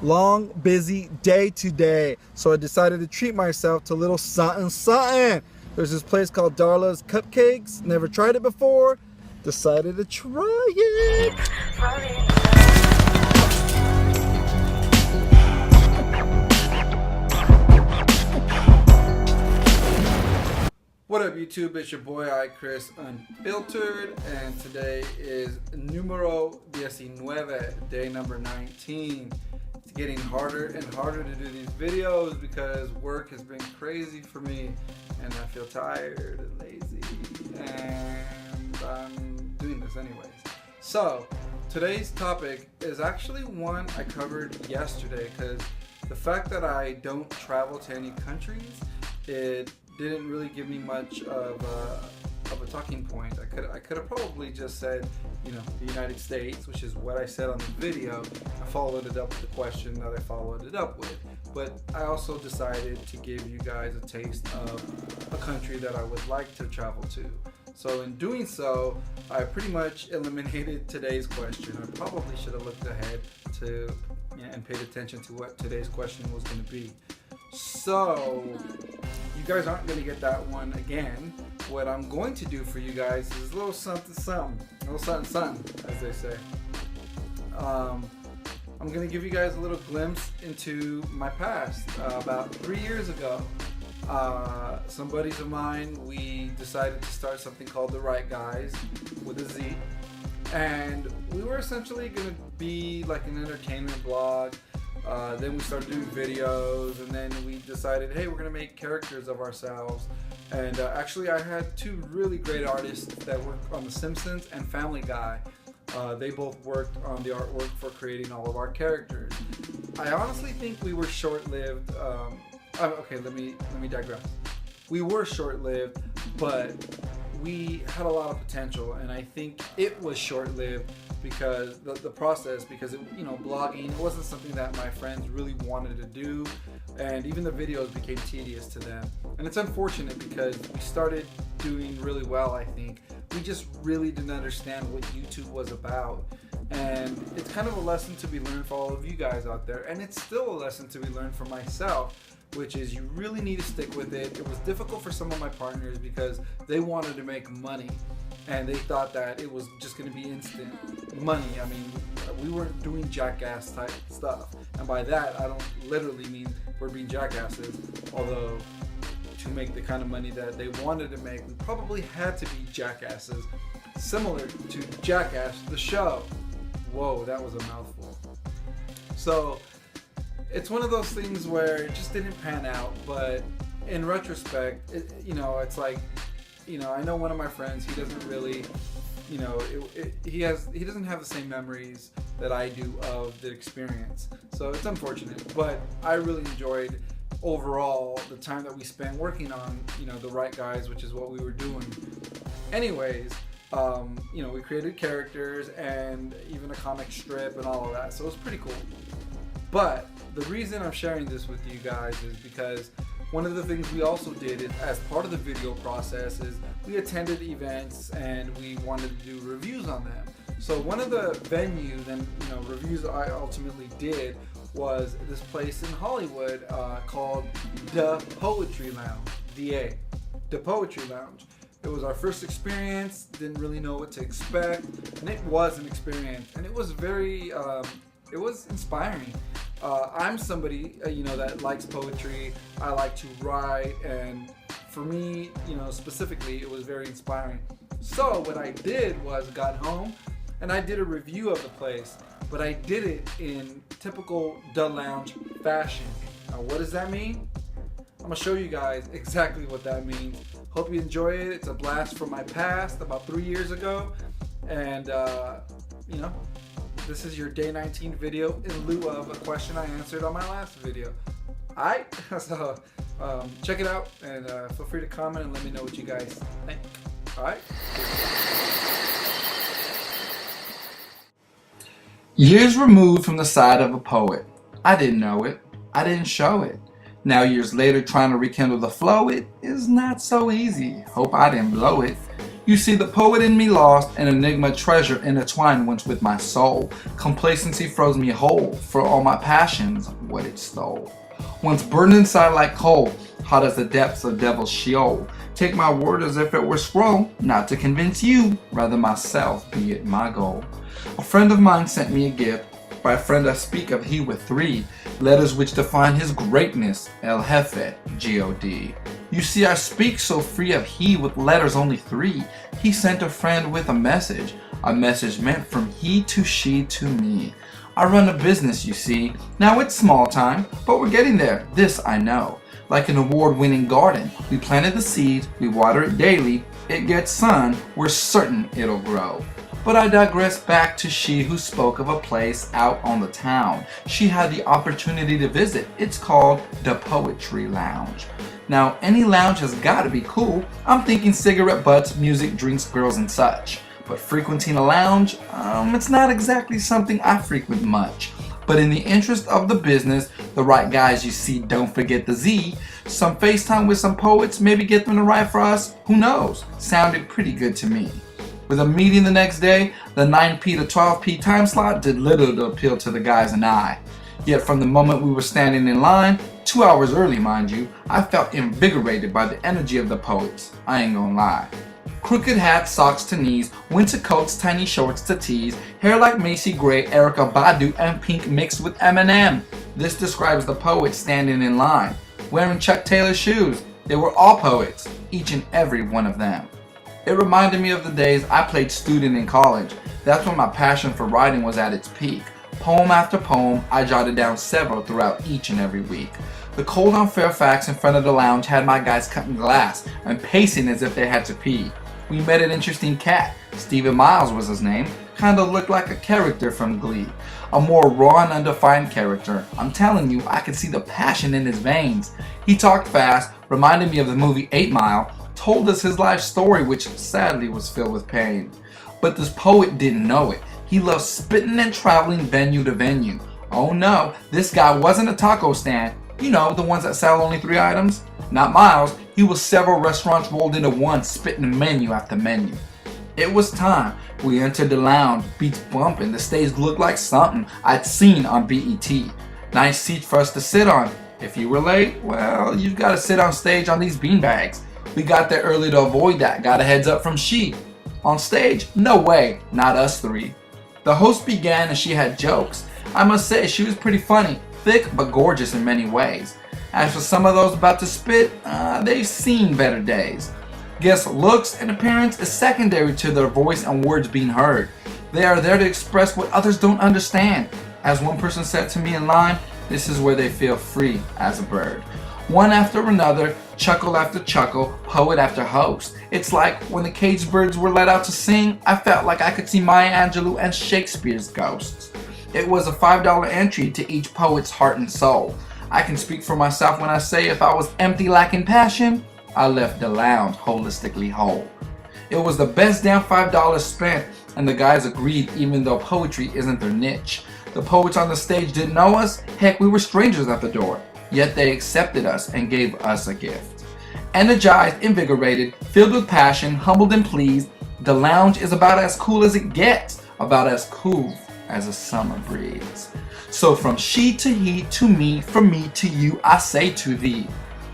long, busy day today. So I decided to treat myself to a little something, something. There's this place called Darla's Cupcakes. Never tried it before. Decided to try it. What up YouTube, it's your boy iChris Unfiltered, and today is numero 19, day number 19. It's getting harder and harder to do these videos because work has been crazy for me and I feel tired and lazy, and I'm doing this anyways. So today's topic is actually one I covered yesterday because the fact that I don't travel to any countries, it didn't really give me much of a talking point. I could have probably just said, you know, the United States, which is what I said on the video. I followed it up with the question that I followed it up with. But I also decided to give you guys a taste of a country that I would like to travel to. So in doing so, I pretty much eliminated today's question. I probably should have looked ahead to and paid attention to what today's question was going to be. So you guys aren't going to get that one again. What I'm going to do for you guys is a little something, a little something, as they say. I'm going to give you guys a little glimpse into my past. About 3 years ago, some buddies of mine, we decided to start something called The Right Guys with a Z. And we were essentially going to be like an entertainment blog. Then we started doing videos, and then we decided, hey, we're going to make characters of ourselves. And actually I had two really great artists that worked on The Simpsons and Family Guy. They both worked on the artwork for creating all of our characters. I honestly think we were short-lived. Okay, let me digress. We were short-lived, but we had a lot of potential, and I think it was short-lived because the process, because it, you know, blogging wasn't something that my friends really wanted to do, and even the videos became tedious to them. And it's unfortunate because we started doing really well. I think we just really didn't understand what YouTube was about, and it's kind of a lesson to be learned for all of you guys out there, and it's still a lesson to be learned for myself, which is you really need to stick with it. It was difficult for some of my partners because they wanted to make money and they thought that it was just going to be instant money. I mean, we weren't doing jackass type stuff, and by that I don't literally mean we're being jackasses, although to make the kind of money that they wanted to make, we probably had to be jackasses, similar to Jackass the show. Whoa, that was a mouthful. So it's one of those things where it just didn't pan out, but in retrospect, you know, it's like, you know, I know one of my friends, he doesn't really, you know, he doesn't have the same memories that I do of the experience. So it's unfortunate, but I really enjoyed overall the time that we spent working on, you know, The Right Guys, which is what we were doing. Anyways, you know, we created characters and even a comic strip and all of that, so it was pretty cool. But the reason I'm sharing this with you guys is because one of the things we also did is, as part of the video process, is we attended events and we wanted to do reviews on them. So one of the venues and, you know, reviews I ultimately did was this place in Hollywood called The Poetry Lounge, DA, The Poetry Lounge. It was our first experience, didn't really know what to expect, and it was an experience, and it was very, it was inspiring. I'm somebody, you know, that likes poetry. I like to write, and for me, you know, specifically, it was very inspiring. So what I did was got home and I did a review of the place, but I did it in typical The Lounge fashion. Now, what does that mean? I'm gonna show you guys exactly what that means. Hope you enjoy it. It's a blast from my past, about 3 years ago, and you know, this is your day 19 video in lieu of a question I answered on my last video. Alright, so check it out and feel free to comment and let me know what you guys think. Alright? Years removed from the side of a poet. I didn't know it. I didn't show it. Now years later trying to rekindle the flow, it is not so easy. Hope I didn't blow it. You see, the poet in me lost, an enigma treasure intertwined once with my soul. Complacency froze me whole, for all my passions, what it stole. Once burned inside like coal, hot as the depths of devil's Sheol. Take my word as if it were scroll, not to convince you, rather myself be it my goal. A friend of mine sent me a gift. By friend I speak of he with 3 letters which define his greatness, El Jefe, G-O-D. You see, I speak so free of he with letters only 3. He sent a friend with a message meant from he to she to me. I run a business, you see. Now it's small time, but we're getting there, this I know. Like an award-winning garden, we planted the seeds, we water it daily, it gets sun, we're certain it'll grow. But I digress back to she who spoke of a place out on the town. She had the opportunity to visit. It's called the Poetry Lounge. Now, any lounge has got to be cool. I'm thinking cigarette butts, music, drinks, girls, and such. But frequenting a lounge, it's not exactly something I frequent much. But in the interest of the business, the right guys you see, don't forget the Z. Some FaceTime with some poets, maybe get them to write for us. Who knows? Sounded pretty good to me. With a meeting the next day, the 9p to 12p time slot did little to appeal to the guys and I. Yet from the moment we were standing in line, 2 hours early mind you, I felt invigorated by the energy of the poets. I ain't gonna lie. Crooked hats, socks to knees, winter coats, tiny shorts to tees, hair like Macy Gray, Erykah Badu, and pink mixed with Eminem. This describes the poets standing in line, wearing Chuck Taylor shoes. They were all poets, each and every one of them. It reminded me of the days I played student in college. That's when my passion for writing was at its peak. Poem after poem, I jotted down several throughout each and every week. The cold on Fairfax in front of the lounge had my guys cutting glass and pacing as if they had to pee. We met an interesting cat. Stephen Miles was his name. Kinda looked like a character from Glee. A more raw and undefined character. I'm telling you, I could see the passion in his veins. He talked fast, reminded me of the movie 8 Mile, told us his life story, which sadly was filled with pain. But this poet didn't know it. He loved spitting and traveling venue to venue. Oh no, this guy wasn't a taco stand. You know, the ones that sell only 3 items? Not Miles, he was several restaurants rolled into one, spitting menu after menu. It was time. We entered the lounge, beats bumping, the stage looked like something I'd seen on BET. Nice seats for us to sit on. If you were late, well, you've got to sit on stage on these beanbags. We got there early to avoid that, got a heads up from she. On stage? No way, not us 3. The host began and she had jokes. I must say, she was pretty funny, thick but gorgeous in many ways. As for some of those about to spit, they've seen better days. Guess looks and appearance is secondary to their voice and words being heard. They are there to express what others don't understand. As one person said to me in line, this is where they feel free as a bird. One after another, chuckle after chuckle, poet after host. It's like when the caged birds were let out to sing, I felt like I could see Maya Angelou and Shakespeare's ghosts. It was a $5 entry to each poet's heart and soul. I can speak for myself when I say if I was empty lacking passion, I left the lounge holistically whole. It was the best damn $5 spent, and the guys agreed even though poetry isn't their niche. The poets on the stage didn't know us, heck we were strangers at the door. Yet they accepted us and gave us a gift. Energized, invigorated, filled with passion, humbled and pleased, the lounge is about as cool as it gets, about as cool as a summer breeze. So from she to he to me, from me to you, I say to thee.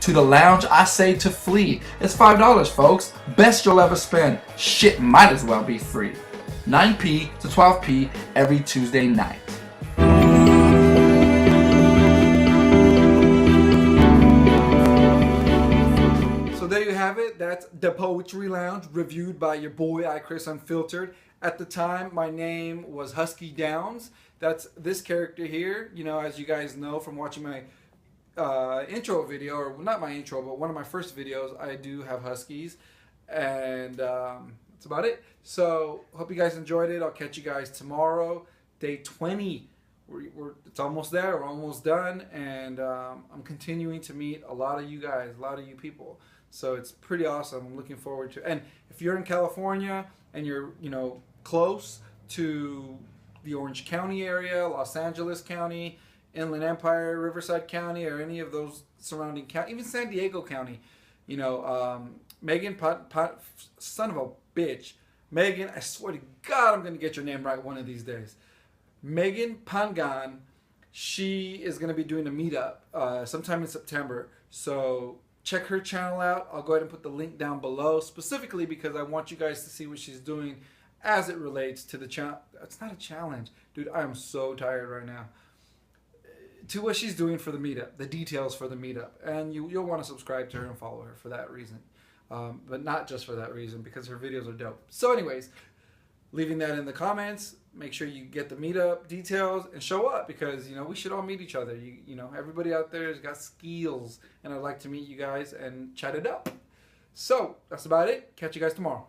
To the lounge I say to flee. It's $5 folks, best you'll ever spend. Shit might as well be free. 9p to 12p every Tuesday night. There you have it. That's the Poetry Lounge, reviewed by your boy iChris Unfiltered. At the time, my name was Husky Downs. That's this character here. You know, as you guys know from watching my intro video, or not my intro, but one of my first videos, I do have Huskies. And that's about it. So, hope you guys enjoyed it. I'll catch you guys tomorrow. Day 20. It's almost there. We're almost done. And I'm continuing to meet a lot of you guys, a lot of you people. So it's pretty awesome. I'm looking forward to it. And if you're in California and you're, close to the Orange County area, Los Angeles County, Inland Empire, Riverside County, or any of those surrounding counties, even San Diego County, Megan, son of a bitch. Megan, I swear to God, I'm going to get your name right one of these days. Megan Pangan, she is going to be doing a meetup sometime in September. So check her channel out. I'll go ahead and put the link down below, specifically because I want you guys to see what she's doing as it relates to the challenge. It's not a challenge. Dude, I am so tired right now. To what she's doing for the meetup, the details for the meetup. And you'll want to subscribe to her and follow her for that reason. But not just for that reason, because her videos are dope. So anyways, leaving that in the comments. Make sure you get the meetup details and show up, because, you know, we should all meet each other. You know, everybody out there has got skills, and I'd like to meet you guys and chat it up. So that's about it. Catch you guys tomorrow.